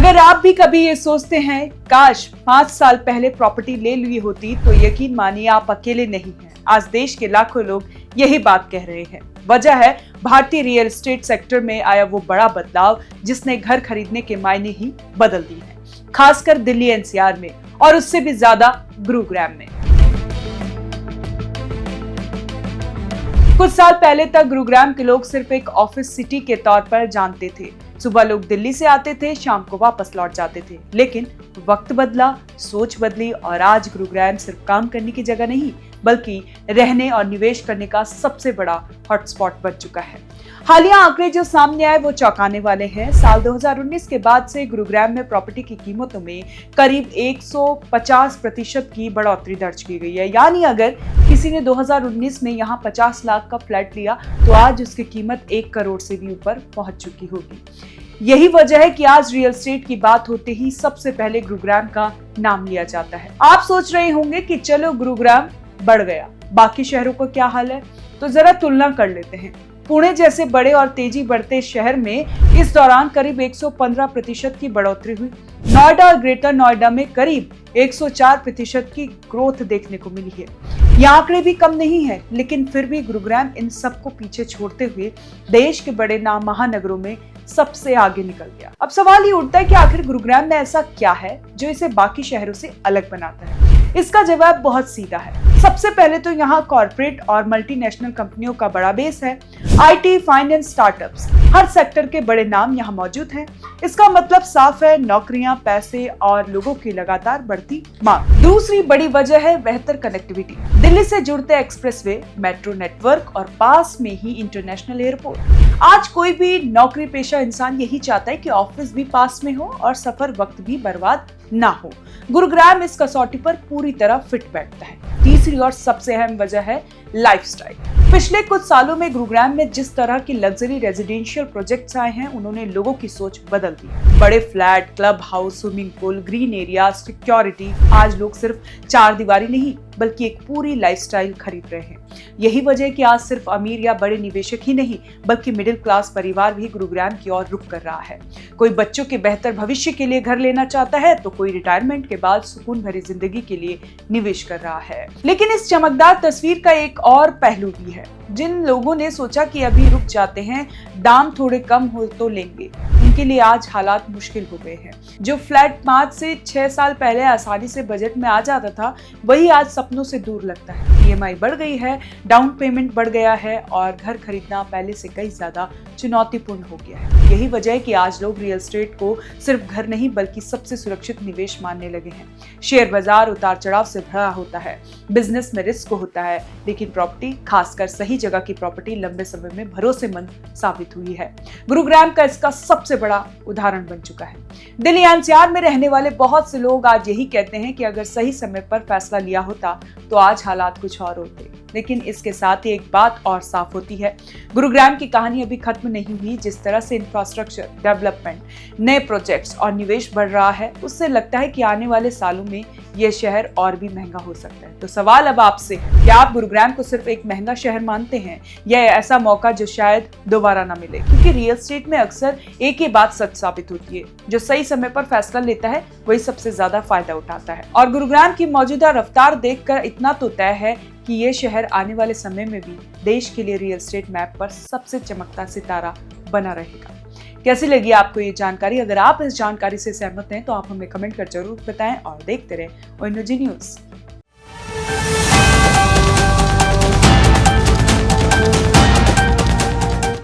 अगर आप भी कभी ये सोचते हैं काश 5 साल पहले प्रॉपर्टी ले ली होती, तो यकीन मानिए आप अकेले नहीं हैं। आज देश के लाखों लोग यही बात कह रहे हैं। वजह है भारतीय रियल एस्टेट सेक्टर में आया वो बड़ा बदलाव जिसने घर खरीदने के मायने ही बदल दिए हैं, खासकर दिल्ली एनसीआर में और उससे भी ज्यादा गुरुग्राम में। कुछ साल पहले तक गुरुग्राम के लोग सिर्फ एक ऑफिस सिटी के तौर पर जानते थे। सुबह लोग दिल्ली से आते थे, शाम को वापस लौट जाते थे। लेकिन वक्त बदला, सोच बदली और आज गुरुग्राम सिर्फ काम करने की जगह नहीं बल्कि रहने और निवेश करने का सबसे बड़ा हॉटस्पॉट बन चुका है। हालिया आंकड़े जो सामने आए वो चौंकाने वाले हैं। साल 2019 के बाद से गुरुग्राम में प्रॉपर्टी की कीमतों में करीब 150% की बढ़ोतरी दर्ज की गई है। यानी अगर किसी ने 2019 में यहाँ 50 लाख का फ्लैट लिया तो आज उसकी कीमत 1 करोड़ से भी ऊपर पहुंच चुकी होगी। यही वजह है कि आज रियल एस्टेट की बात होते ही सबसे पहले गुरुग्राम का नाम लिया जाता है। आप सोच रहे होंगे कि चलो गुरुग्राम बढ़ गया, बाकी शहरों का क्या हाल है? तो जरा तुलना कर लेते हैं। पुणे जैसे बड़े और तेजी बढ़ते शहर में इस दौरान करीब 115% की बढ़ोतरी हुई। नोएडा और ग्रेटर नोएडा में करीब 104% की ग्रोथ देखने को मिली है। ये आंकड़े भी कम नहीं है, लेकिन फिर भी गुरुग्राम इन सबको पीछे छोड़ते हुए देश के बड़े नाम महानगरों में सबसे आगे निकल गया। अब सवाल ये उठता है कि आखिर गुरुग्राम में ऐसा क्या है जो इसे बाकी शहरों से अलग बनाता है? इसका जवाब बहुत सीधा है। सबसे पहले तो यहाँ कॉर्पोरेट और मल्टीनेशनल कंपनियों का बड़ा बेस है। IT, finance, startups, her sector के बड़े नाम यहाँ मौजूद हैं। इसका मतलब साफ है, नौकरियां, पैसे और लोगों की लगातार बढ़ती मांग। दूसरी बड़ी वजह है बेहतर कनेक्टिविटी। दिल्ली से जुड़ते एक्सप्रेसवे, मेट्रो नेटवर्क और पास में ही इंटरनेशनल एयरपोर्ट। आज कोई भी नौकरी पेशा इंसान यही चाहता है कि ऑफिस भी पास में हो और सफर वक्त भी बर्बाद ना हो। गुरुग्राम इस कसौटी पर पूरी तरह फिट बैठता है। तीसरी और सबसे अहम वजह है लाइफस्टाइल। पिछले कुछ सालों में गुरुग्राम में जिस तरह की लग्जरी रेजिडेंशियल प्रोजेक्ट्स आए हैं, उन्होंने लोगों की सोच बदल दी। बड़े flat, club house, swimming pool, green area, security, आज लोग सिर्फ चार दीवारी नहीं बल्कि एक पूरी लाइफस्टाइल खरीद रहे हैं। यही वजह है कि आज सिर्फ अमीर या बड़े निवेशक ही नहीं बल्कि मिडिल क्लास परिवार भी गुरुग्राम की ओर रुख कर रहा है। कोई बच्चों के बेहतर भविष्य के लिए घर लेना चाहता है तो कोई रिटायरमेंट के बाद सुकून भरी जिंदगी के लिए निवेश कर रहा है। लेकिन इस चमकदार तस्वीर का एक और पहलू भी है। जिन लोगों ने सोचा कि अभी रुक जाते हैं, दाम थोड़े कम हो तो लेंगे, उनके लिए आज हालात मुश्किल हो गए हैं। जो फ्लैट 5 से 6 साल पहले आसानी से बजट में आ जाता था, वही आज सपनों से दूर लगता है। ईएमआई बढ़ गई है, डाउन पेमेंट बढ़ गया है और घर खरीदना पहले से कई ज्यादा चुनौतीपूर्ण हो गया है। यही वजह है कि आज लोग रियल एस्टेट को सिर्फ घर नहीं बल्कि सबसे सुरक्षित निवेश मानने लगे हैं। शेयर बाजार उतार चढ़ाव से भरा होता है, बिजनेस में रिस्क होता है, लेकिन प्रॉपर्टी, खासकर सही जगह की प्रॉपर्टी, लंबे समय में भरोसेमंद साबित हुई है। गुरुग्राम का इसका सबसे बड़ा उदाहरण बन चुका है। दिल्ली एनसीआर में रहने वाले बहुत से लोग आज यही कहते हैं कि अगर सही समय पर फैसला लिया होता तो आज हालात कुछ और होते। लेकिन इसके साथ ही एक बात और साफ होती है, गुरुग्राम की कहानी अभी खत्म नहीं हुई। जिस तरह से इंफ्रास्ट्रक्चर डेवलपमेंट, नए प्रोजेक्ट्स और निवेश बढ़ रहा है, उससे लगता है कि आने वाले सालों में यह शहर और भी महंगा हो सकता है। तो सवाल अब आपसे है, क्या आप गुरुग्राम को सिर्फ एक महंगा शहर मानते हैं या ऐसा मौका जो शायद दोबारा ना मिले? क्योंकि रियल एस्टेट में अक्सर एक ही बात सच साबित होती है, जो सही समय पर फैसला लेता है वही सबसे ज्यादा फायदा उठाता है। और गुरुग्राम की मौजूदा रफ्तार देखकर इतना तो तय है कि ये शहर आने वाले समय में भी देश के लिए रियल एस्टेट मैप पर सबसे चमकता सितारा बना रहेगा। कैसी लगी आपको ये जानकारी? अगर आप इस जानकारी से सहमत हैं तो आप हमें कमेंट कर जरूर बताएं और देखते रहें ONG न्यूज़।